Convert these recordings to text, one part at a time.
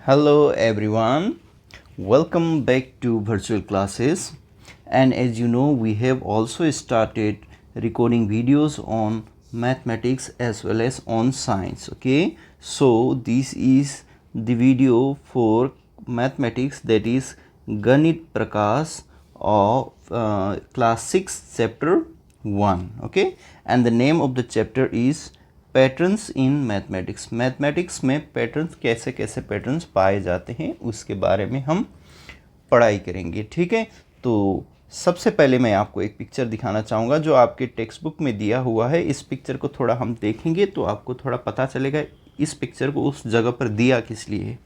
Hello everyone, welcome back to virtual classes. And as you know, we have also started recording videos on mathematics as well as on science. Okay, so this is the video for mathematics, that is Ganit Prakash of class 6 chapter 1. Okay, and the name of the chapter is patterns in mathematics. Mathematics में patterns कैसे कैसे patterns पाए जाते हैं उसके बारे में हम पढ़ाई करेंगे। ठीक है, तो सबसे पहले मैं आपको एक पिक्चर दिखाना चाहूँगा जो आपके टेक्स्ट बुक में दिया हुआ है। इस पिक्चर को थोड़ा हम देखेंगे तो आपको थोड़ा पता चलेगा इस पिक्चर को उस जगह पर दिया किस लिए है।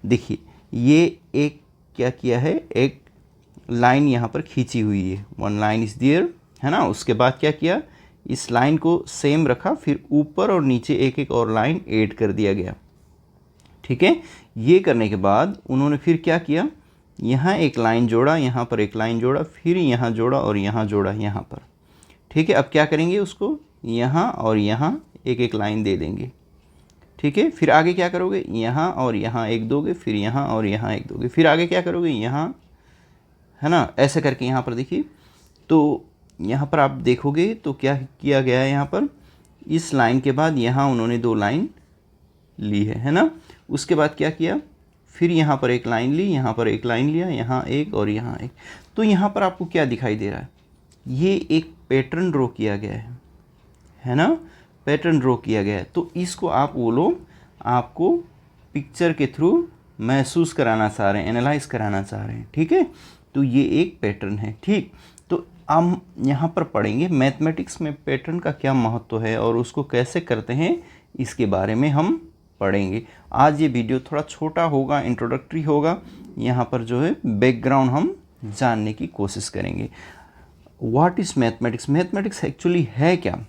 देखिए, ये एक क्या किया है, एक लाइन यहाँ पर खींची हुई है, वन लाइन इज़ देयर, है ना। उसके बाद क्या किया, इस लाइन को सेम रखा, फिर ऊपर और नीचे एक एक और लाइन ऐड कर दिया गया। ठीक है, ये करने के बाद उन्होंने फिर क्या किया, यहाँ एक लाइन जोड़ा, यहाँ पर एक लाइन जोड़ा, फिर यहाँ जोड़ा और यहाँ जोड़ा यहाँ पर। ठीक है, अब क्या करेंगे, उसको यहाँ और यहाँ एक एक लाइन दे देंगे। ठीक है, फिर आगे क्या करोगे, यहाँ और यहाँ एक दोगे, फिर यहाँ और यहाँ एक दोगे, फिर आगे क्या करोगे, यहाँ, है ना। ऐसे करके यहाँ पर देखिए, तो यहाँ पर आप देखोगे तो क्या किया गया है, यहाँ पर इस लाइन के बाद यहाँ उन्होंने दो लाइन ली है ना। उसके बाद क्या किया, फिर यहाँ पर एक लाइन ली, यहाँ पर एक लाइन लिया, यहाँ एक और यहाँ एक। तो यहाँ पर आपको क्या दिखाई दे रहा है, ये एक पैटर्न ड्रॉ किया गया है ना, पैटर्न ड्रॉ किया गया है। तो इसको आप वो लोग आपको पिक्चर के थ्रू महसूस कराना चाह रहे हैं, एनालाइज कराना चाह रहे हैं। ठीक है, तो ये एक पैटर्न है। ठीक, तो हम यहाँ पर पढ़ेंगे मैथमेटिक्स में पैटर्न का क्या महत्व है और उसको कैसे करते हैं, इसके बारे में हम पढ़ेंगे। आज ये वीडियो थोड़ा छोटा होगा, इंट्रोडक्टरी होगा। यहाँ पर जो है बैकग्राउंड हम जानने की कोशिश करेंगे। What is mathematics, mathematics actually है क्या।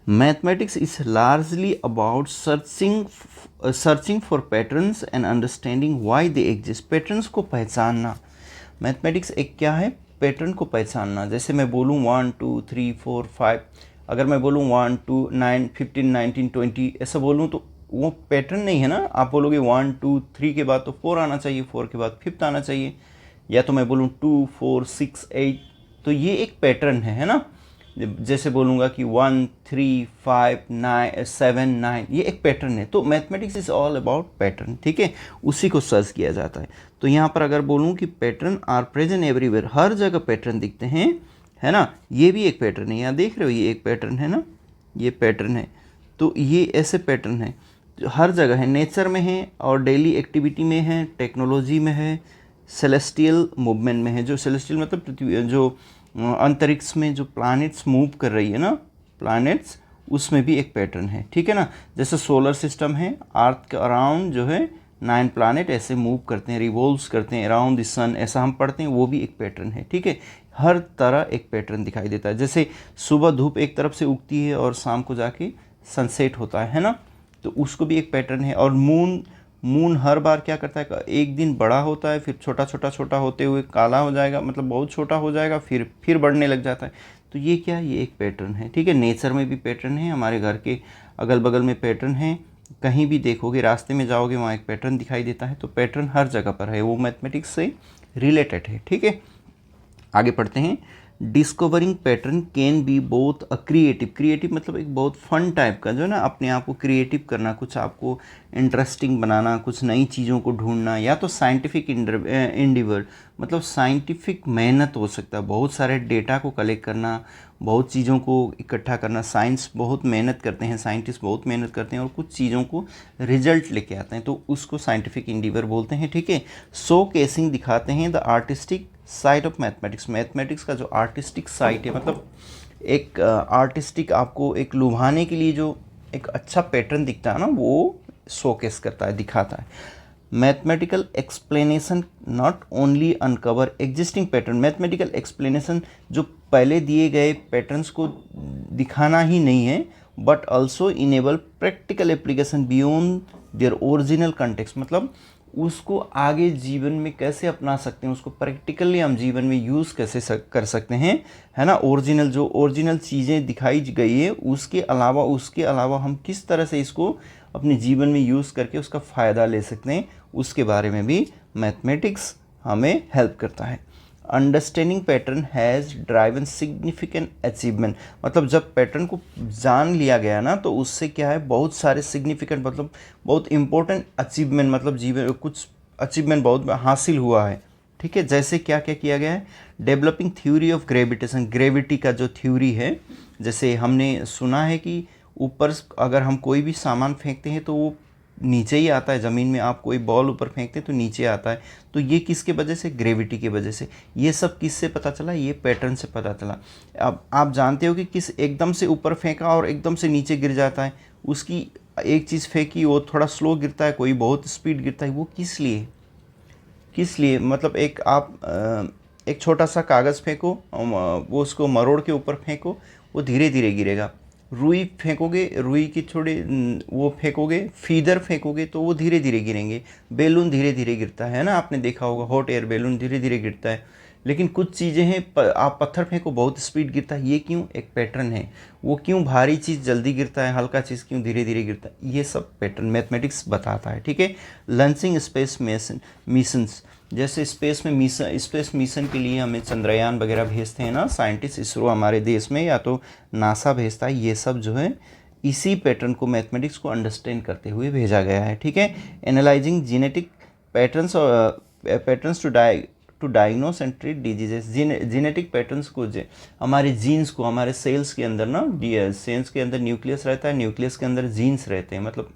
Mathematics is largely about searching for patterns and understanding why they exist. Patterns को पहचानना, मैथमेटिक्स एक क्या है, पैटर्न को पहचानना। जैसे मैं बोलूँ 1 2 3 4 5, अगर मैं बोलूँ 1 2 9 15 19 20 ऐसा बोलूँ तो वो पैटर्न नहीं है ना। आप बोलोगे 1 2 3 के बाद तो 4 आना चाहिए, 4 के बाद 5th आना चाहिए, या तो मैं बोलूँ 2 4 6 8, तो ये एक पैटर्न है ना। जैसे बोलूँगा कि 1 3 5 9 7 9, ये एक पैटर्न है। तो mathematics is all about pattern. ठीक है, उसी को सर्च किया जाता है। तो यहाँ पर अगर बोलूँ कि पैटर्न आर प्रेजेंट एवरीवेयर, हर जगह पैटर्न दिखते हैं, है ना। ये भी एक पैटर्न है, यहाँ देख रहे हो, ये एक पैटर्न है ना, ये पैटर्न है। तो ये ऐसे पैटर्न है जो हर जगह है, नेचर में है और डेली एक्टिविटी में है, टेक्नोलॉजी में है, सेलेस्टियल मूवमेंट में है। जो सेलेस्टियल मतलब पृथ्वी, जो अंतरिक्ष में जो प्लैनेट्स मूव कर रही है ना, प्लैनेट्स, उसमें भी एक पैटर्न है। ठीक है ना, जैसे सोलर सिस्टम है, अर्थ के अराउंड जो है 9 प्लैनेट ऐसे मूव करते हैं, रिवॉल्व्स करते हैं अराउंड द सन, ऐसा हम पढ़ते हैं, वो भी एक पैटर्न है। ठीक है, हर तरह एक पैटर्न दिखाई देता है। जैसे सुबह धूप एक तरफ से उगती है और शाम को जाके सनसेट होता है ना, तो उसको भी एक पैटर्न है। और मून हर बार क्या करता है, एक दिन बड़ा होता है, फिर छोटा छोटा छोटा होते हुए काला हो जाएगा, मतलब बहुत छोटा हो जाएगा, फिर बढ़ने लग जाता है। तो ये क्या, ये एक पैटर्न है। ठीक है, नेचर में भी पैटर्न है, हमारे घर के अगल बगल में पैटर्न है, कहीं भी देखोगे, रास्ते में जाओगे वहाँ एक पैटर्न दिखाई देता है। तो पैटर्न हर जगह पर है, वो मैथमेटिक्स से रिलेटेड है। ठीक है, आगे पढ़ते हैं। Discovering pattern can be both a creative मतलब एक बहुत फन टाइप का, जो है ना, अपने आप को क्रिएटिव करना, कुछ आपको इंटरेस्टिंग बनाना, कुछ नई चीज़ों को ढूंढना, या तो साइंटिफिक इंडिवर मतलब साइंटिफिक मेहनत हो सकता है, बहुत सारे डेटा को कलेक्ट करना, बहुत चीज़ों को इकट्ठा करना। साइंस बहुत मेहनत करते हैं, साइंटिस्ट बहुत मेहनत करते हैं और कुछ चीज़ों को रिजल्ट लेके आते हैं, तो उसको साइंटिफिक इंडिवर बोलते हैं। ठीक है, शो केसिंग दिखाते हैं the artistic side of mathematics, mathematics का जो आर्टिस्टिक साइड है, मतलब एक आर्टिस्टिक, आपको एक लुभाने के लिए जो एक अच्छा पैटर्न दिखता है ना, वो शोकेस करता है, दिखाता है। Mathematical explanation not only uncover existing pattern, mathematical explanation जो पहले दिए गए पैटर्न्स को दिखाना ही नहीं है, but also enable practical application beyond their original context, मतलब उसको आगे जीवन में कैसे अपना सकते हैं, उसको प्रैक्टिकली हम जीवन में यूज़ कैसे कर सकते हैं, है ना। ओरिजिनल चीज़ें दिखाई गई है, उसके अलावा हम किस तरह से इसको अपने जीवन में यूज़ करके उसका फ़ायदा ले सकते हैं, उसके बारे में भी मैथमेटिक्स हमें हेल्प करता है। Understanding pattern has driven significant achievement, मतलब जब पैटर्न को जान लिया गया ना तो उससे क्या है, बहुत सारे सिग्निफिकेंट मतलब बहुत इंपॉर्टेंट अचीवमेंट, मतलब जीवन कुछ अचीवमेंट बहुत हासिल हुआ है। ठीक है, जैसे क्या क्या किया गया है, developing theory of gravitation, gravity का जो थ्योरी है, जैसे हमने सुना है कि ऊपर अगर हम कोई भी सामान फेंकते हैं तो वो नीचे ही आता है, ज़मीन में आप कोई बॉल ऊपर फेंकते हैं तो नीचे आता है, तो ये किसके वजह से, ग्रेविटी की वजह से। ये सब किससे पता चला, ये पैटर्न से पता चला। अब आप जानते हो कि किस एकदम से ऊपर फेंका और एकदम से नीचे गिर जाता है, उसकी एक चीज़ फेंकी वो थोड़ा स्लो गिरता है, कोई बहुत स्पीड गिरता है, वो किस लिए मतलब एक छोटा सा कागज़ फेंको, वो उसको मरोड़ के ऊपर फेंको, वो धीरे धीरे गिरेगा। रुई फेंकोगे, रुई की छोड़े वो फेंकोगे, फीदर फेंकोगे तो वो धीरे धीरे गिरेंगे। बैलून धीरे धीरे गिरता है ना, आपने देखा होगा, हॉट एयर बैलून धीरे धीरे गिरता है। लेकिन कुछ चीज़ें हैं आप पत्थर फेंको बहुत स्पीड गिरता है, ये क्यों, एक पैटर्न है। वो क्यों भारी चीज़ जल्दी गिरता है, हल्का चीज़ क्यों धीरे धीरे गिरता है, ये सब पैटर्न मैथमेटिक्स बताता है। ठीक है, लॉन्चिंग स्पेस मिशंस, जैसे स्पेस मिशन के लिए हमें चंद्रयान वगैरह भेजते हैं ना साइंटिस्ट, इसरो हमारे देश में या तो नासा भेजता है, ये सब जो है इसी पैटर्न को, मैथमेटिक्स को अंडरस्टैंड करते हुए भेजा गया है। ठीक है, analyzing genetic patterns to diagnose and treat diseases, genetic patterns को, हमारे जीन्स को, हमारे सेल्स के अंदर ना, सेल्स के अंदर न्यूक्लियस रहता है, न्यूक्लियस के अंदर जीन्स रहते हैं, मतलब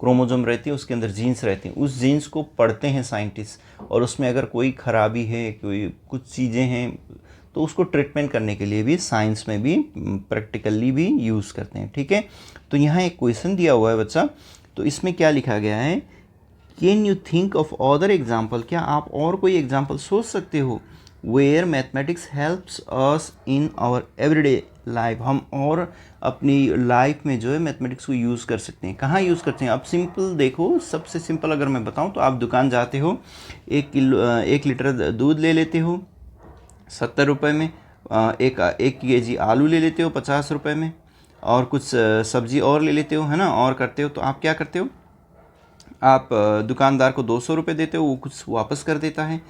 क्रोमोजोम रहती है, उसके अंदर जीन्स रहती हैं, उस जीन्स को पढ़ते हैं साइंटिस्ट, और उसमें अगर कोई खराबी है, कोई कुछ चीज़ें हैं तो उसको ट्रीटमेंट करने के लिए भी साइंस में भी प्रैक्टिकली भी यूज़ करते हैं। ठीक है, तो यहाँ एक क्वेश्चन दिया हुआ है बच्चा, तो इसमें क्या लिखा गया है, can you think of other example, क्या आप और कोई एग्जाम्पल सोच सकते हो, where mathematics helps us in our everyday life, हम और अपनी लाइफ में जो है मैथमेटिक्स को यूज़ कर सकते हैं। कहाँ यूज़ करते हैं, आप सिंपल देखो, सबसे सिंपल अगर मैं बताऊँ तो आप दुकान जाते हो, 1 लीटर दूध ले लेते हो 70 रुपये में, एक केजी आलू ले लेते हो 50 रुपये में, और कुछ सब्ज़ी और ले लेते हो, है ना, और करते हो, तो आप क्या करते हो, आप दुकानदार को 200 रुपये देते हो, वो कुछ वापस कर देता है,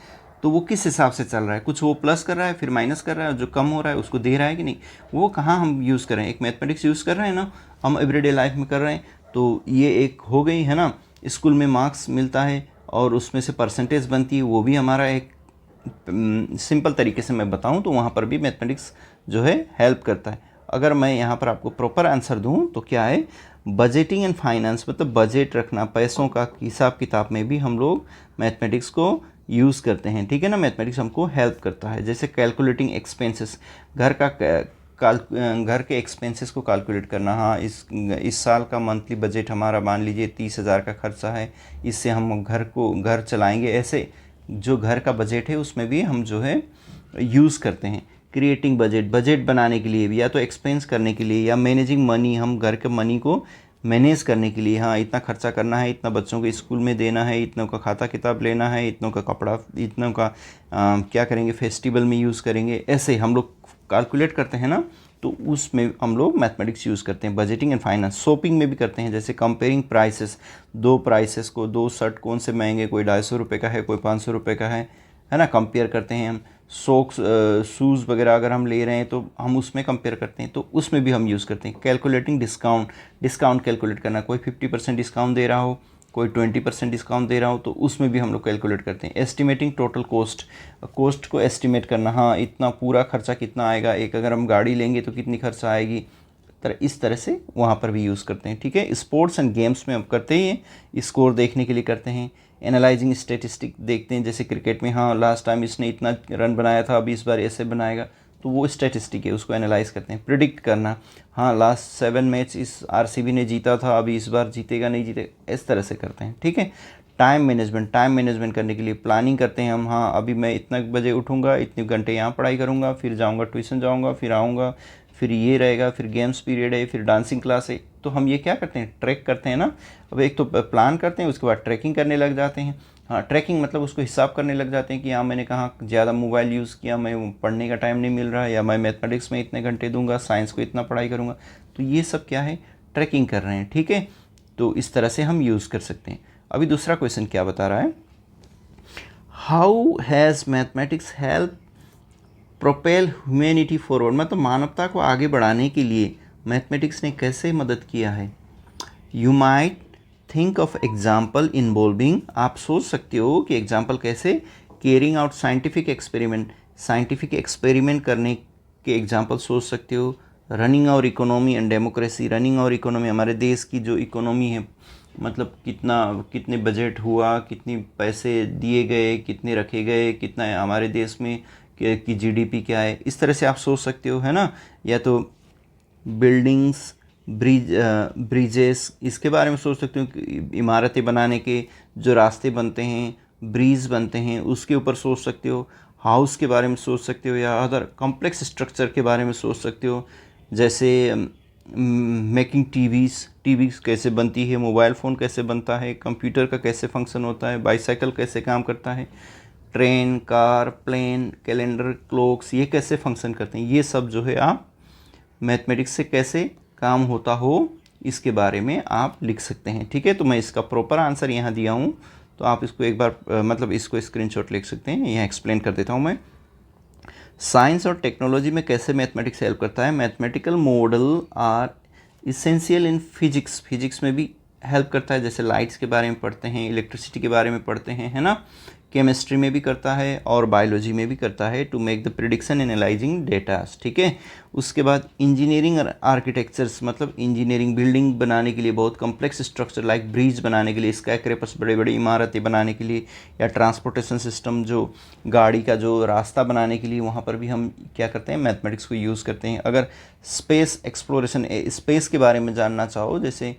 तो वो किस हिसाब से चल रहा है, कुछ वो प्लस कर रहा है फिर माइनस कर रहा है, जो कम हो रहा है उसको दे रहा है कि नहीं, वो कहाँ हम यूज़ कर रहे हैं, एक मैथमेटिक्स यूज़ कर रहे हैं ना, हम एवरीडे लाइफ में कर रहे हैं। तो ये एक हो गई है ना, स्कूल में मार्क्स मिलता है और उसमें से परसेंटेज बनती है, वो भी हमारा एक सिंपल तरीके से मैं बताऊँ तो वहाँ पर भी मैथमेटिक्स जो है हेल्प करता है। अगर मैं यहाँ पर आपको प्रॉपर आंसर दूँ तो क्या है, बजटिंग एंड फाइनेंस, मतलब बजट रखना, पैसों का हिसाब किताब में भी हम लोग मैथमेटिक्स को यूज़ करते हैं। ठीक है ना, मैथमेटिक्स हमको हेल्प करता है। जैसे कैलकुलेटिंग एक्सपेंसेस, घर के एक्सपेंसेस को कैलकुलेट करना, हाँ इस साल का मंथली बजट हमारा मान लीजिए 30,000 का खर्चा है, इससे हम घर चलाएंगे, ऐसे जो घर का बजट है उसमें भी हम जो है यूज़ करते हैं। क्रिएटिंग बजट बनाने के लिए भी, या तो एक्सपेंस करने के लिए, या मैनेजिंग मनी, हम घर के मनी को मैनेज करने के लिए, हाँ इतना खर्चा करना है, इतना बच्चों के स्कूल में देना है, इतनों का खाता किताब लेना है, इतनों का कपड़ा, इतनों का क्या करेंगे, फेस्टिवल में यूज़ करेंगे, ऐसे हम लोग कैलकुलेट करते हैं ना, तो उसमें हम लोग मैथमेटिक्स यूज़ करते हैं। बजटिंग एंड फाइनेंस, शॉपिंग में भी करते हैं, जैसे कंपेयरिंग प्राइसेस, दो प्राइसेस को, दो शर्ट कौन से महंगे, कोई 250 रुपये का है, कोई 500 रुपये का है ना, कंपेयर करते हैं हम। सॉक्स शूज़ वगैरह अगर हम ले रहे हैं तो हम उसमें कंपेयर करते हैं, तो उसमें भी हम यूज़ करते हैं। कैलकुलेटिंग डिस्काउंट कैलकुलेट करना, कोई 50% डिस्काउंट दे रहा हो, कोई 20% डिस्काउंट दे रहा हो, तो उसमें भी हम लोग कैलकुलेट करते हैं। एस्टिमेटिंग टोटल कॉस्ट को एस्टिमेट करना, हाँ इतना पूरा खर्चा कितना आएगा, एक अगर हम गाड़ी लेंगे तो कितनी खर्चा आएगी, इस तरह से वहाँ पर भी यूज़ करते हैं। ठीक है, स्पोर्ट्स एंड गेम्स में हम करते ही हैं, स्कोर देखने के लिए करते हैं। एनालाइजिंग स्टेटिस्टिक देखते हैं, जैसे क्रिकेट में, हाँ लास्ट टाइम इसने इतना रन बनाया था, अभी इस बार ऐसे बनाएगा, तो वो स्टैटिस्टिक है, उसको एनालाइज करते हैं। प्रिडिक्ट करना, हाँ लास्ट 7 मैच इस आरसीबी ने जीता था, अभी इस बार जीतेगा नहीं जीतेगा, इस तरह से करते हैं। ठीक है, टाइम मैनेजमेंट करने के लिए प्लानिंग करते हैं हम, हाँ अभी मैं इतना बजे उठूँगा, इतने घंटे यहाँ पढ़ाई करूँगा, फिर जाऊँगा ट्यूशन जाऊँगा, फिर आऊँगा, फिर ये रहेगा, फिर गेम्स पीरियड है, फिर डांसिंग क्लास है, तो हम ये क्या करते हैं, ट्रैक करते हैं ना। अब एक तो प्लान करते हैं, उसके बाद ट्रैकिंग करने लग जाते हैं। हाँ ट्रैकिंग मतलब उसको हिसाब करने लग जाते हैं कि हाँ मैंने कहाँ ज़्यादा मोबाइल यूज़ किया, मैं पढ़ने का टाइम नहीं मिल रहा, या मैं मैथमेटिक्स में इतने घंटे दूंगा, साइंस को इतना पढ़ाई करूँगा, तो ये सब क्या है, ट्रैकिंग कर रहे हैं। ठीक है, तो इस तरह से हम यूज़ कर सकते हैं। अभी दूसरा क्वेश्चन क्या बता रहा है, how has mathematics help propel humanity forward, मतलब मानवता को आगे बढ़ाने के लिए मैथमेटिक्स ने कैसे मदद किया है। You might think of example involving, आप सोच सकते हो कि एग्जाम्पल कैसे, carrying out scientific experiment, scientific experiment करने के एग्जाम्पल सोच सकते हो। रनिंग और इकोनॉमी एंड डेमोक्रेसी, रनिंग और इकोनॉमी, हमारे देश की जो इकोनॉमी है, मतलब कितने बजट हुआ, कितने पैसे दिए गए, कितने रखे गए, कितना है हमारे देश में कि जीडीपी क्या है, इस तरह से आप सोच सकते हो, है ना। या तो बिल्डिंग्स, ब्रिजेस, इसके बारे में सोच सकते हो कि इमारतें बनाने के जो रास्ते बनते हैं, ब्रिज बनते हैं, उसके ऊपर सोच सकते हो। हाउस के बारे में सोच सकते हो, या अदर कॉम्प्लेक्स स्ट्रक्चर के बारे में सोच सकते हो, जैसे मेकिंग टीवीज़ कैसे बनती है, मोबाइल फ़ोन कैसे बनता है, कंप्यूटर का कैसे फंक्शन होता है, बाईसाइकिल कैसे काम करता है, train, car, plane, calendar, clocks, ये कैसे फंक्शन करते हैं, ये सब जो है आप मैथमेटिक्स से कैसे काम होता हो इसके बारे में आप लिख सकते हैं। ठीक है, तो मैं इसका प्रॉपर आंसर यहाँ दिया हूँ, तो आप इसको एक बार मतलब इसको स्क्रीनशॉट लिख सकते हैं। यहाँ एक्सप्लेन कर देता हूँ मैं। साइंस और टेक्नोलॉजी में कैसे मैथमेटिक्स हेल्प करता है। Mathematical model are essential in physics में भी हेल्प करता है, जैसे लाइट्स के बारे में पढ़ते हैं, इलेक्ट्रिसिटी के बारे में पढ़ते हैं, है ना। केमिस्ट्री में भी करता है और बायोलॉजी में भी करता है, to make the prediction analyzing datas. ठीक है, उसके बाद इंजीनियरिंग और आर्किटेक्चर्स, मतलब इंजीनियरिंग बिल्डिंग बनाने के लिए, बहुत कॉम्प्लेक्स स्ट्रक्चर लाइक ब्रिज बनाने के लिए, स्काईक्रैपर्स, बड़े बड़ी इमारतें बनाने के लिए, या ट्रांसपोर्टेशन सिस्टम, जो गाड़ी का जो रास्ता बनाने के लिए, वहाँ पर भी हम क्या करते हैं, मैथमेटिक्स को यूज़ करते हैं। अगर स्पेस एक्सप्लोरेशन, स्पेस के बारे में जानना चाहो, जैसे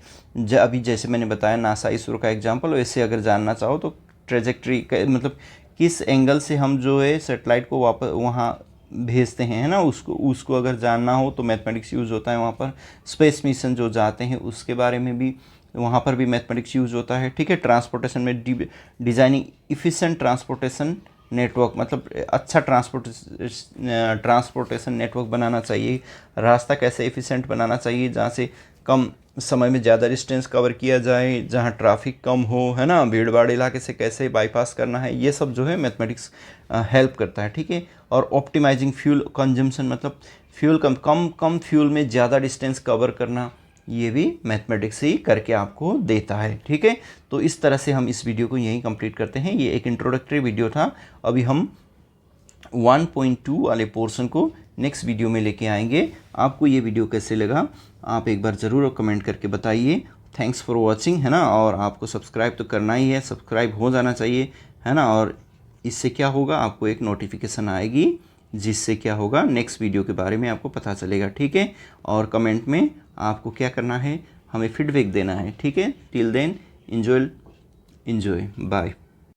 अभी जैसे मैंने बताया नासा इसरो का एग्जाम्पल, वैसे अगर जानना चाहो तो ट्रेजेक्ट्री मतलब किस एंगल से हम जो है सेटेलाइट को वापस वहाँ भेजते हैं, है ना, उसको अगर जानना हो तो मैथमेटिक्स यूज़ होता है वहाँ पर। स्पेस मिशन जो जाते हैं उसके बारे में भी वहाँ पर भी मैथमेटिक्स यूज़ होता है। ठीक है, ट्रांसपोर्टेशन में डिज़ाइनिंग इफ़िशेंट ट्रांसपोर्टेशन नेटवर्क, मतलब अच्छा ट्रांसपोर्टेशन नेटवर्क बनाना चाहिए, रास्ता कैसे एफिशिएंट बनाना चाहिए जहाँ से कम समय में ज़्यादा डिस्टेंस कवर किया जाए, जहाँ ट्रैफिक कम हो, है ना, भीड़ भाड़ इलाके से कैसे बाईपास करना है, ये सब जो है मैथमेटिक्स हेल्प करता है। ठीक है, और ऑप्टिमाइजिंग फ्यूल कंजम्पशन, मतलब फ्यूल कम फ्यूल में ज़्यादा डिस्टेंस कवर करना, ये भी मैथमेटिक्स ही करके आपको देता है। ठीक है, तो इस तरह से हम इस वीडियो को यहीं कंप्लीट करते हैं। ये एक इंट्रोडक्टरी वीडियो था, अभी हम 1.2 वाले पोर्शन को नेक्स्ट वीडियो में लेके आएंगे। आपको ये वीडियो कैसे लगा आप एक बार ज़रूर कमेंट करके बताइए। थैंक्स फॉर वॉचिंग, है ना, और आपको सब्सक्राइब तो करना ही है, सब्सक्राइब हो जाना चाहिए, है ना, और इससे क्या होगा, आपको एक नोटिफिकेशन आएगी जिससे क्या होगा, नेक्स्ट वीडियो के बारे में आपको पता चलेगा। ठीक है, और कमेंट में आपको क्या करना है, हमें फीडबैक देना है। ठीक है, टिल देन एंजॉय, बाय।